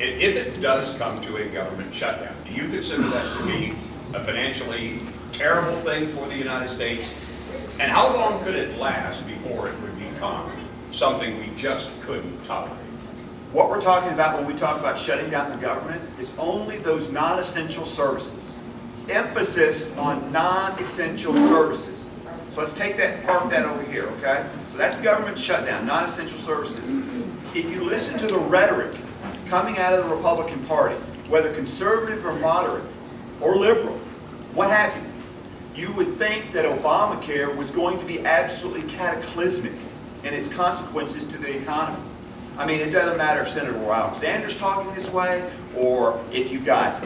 If it does come to a government shutdown, do you consider that to be a financially terrible thing for the United States? And how long could it last before it would become something we just couldn't tolerate? What we're talking about when we talk about shutting down the government is only those non-essential services. Emphasis on non-essential services. So let's take that and park that over here, okay? So that's government shutdown, non-essential services. If you listen to the rhetoric coming out of the Republican Party, whether conservative or moderate or liberal, what have you, you would think that Obamacare was going to be absolutely cataclysmic in its consequences to the economy. I mean, it doesn't matter if Senator Alexander's talking this way, or if you've got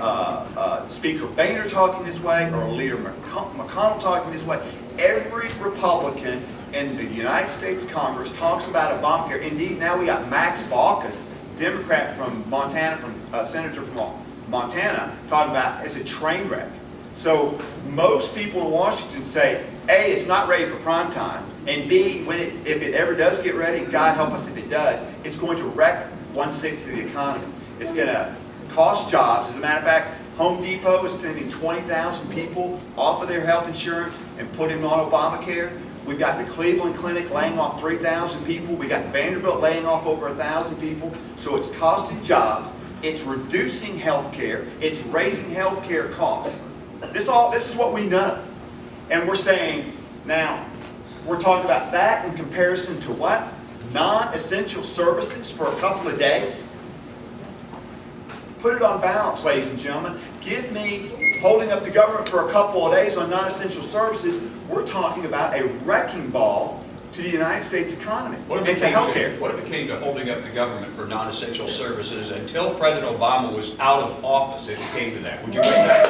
Speaker Boehner talking this way, or Leader McConnell talking this way. Every Republican in the United States Congress talks about Obamacare. Indeed, now we got Max Baucus, Democrat from Montana, Senator from Montana, talking about it's a train wreck. So most people in Washington say, A, it's not ready for prime time, and B, if it ever does get ready, God help us if it does, it's going to wreck 1/6 of the economy. It's going to cost jobs. As a matter of fact, Home Depot is sending 20,000 people off of their health insurance and putting them on Obamacare. We've got the Cleveland Clinic laying off 3,000 people. We've got Vanderbilt laying off over 1,000 people. So it's costing jobs. It's reducing health care. It's raising health care costs. This is what we know. And we're saying, now, we're talking about that in comparison to what? Non-essential services for a couple of days? Put it on balance, ladies and gentlemen. Give me holding up the government for a couple of days on non-essential services. We're talking about a wrecking ball to the United States economy and to health care. What if it came to holding up the government for non-essential services until President Obama was out of office, if it came to that? Would you make that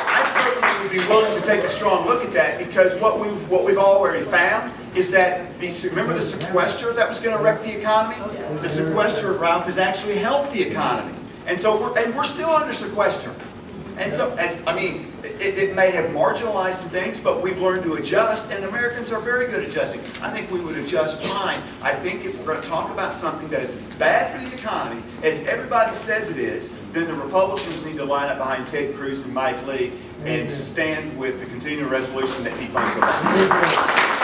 I certainly would be willing to take a strong look at that, because what we've already found is that remember the sequester that was going to wreck the economy? The sequester, Ralph, has actually helped the economy. And so we're still under sequester. And so, I mean, it may have marginalized some things, but we've learned to adjust, and Americans are very good at adjusting. I think we would adjust fine. I think if we're going to talk about something that is as bad for the economy as everybody says it is, then the Republicans need to line up behind Ted Cruz and Mike Lee and stand with the continuing resolution that defunds Obama.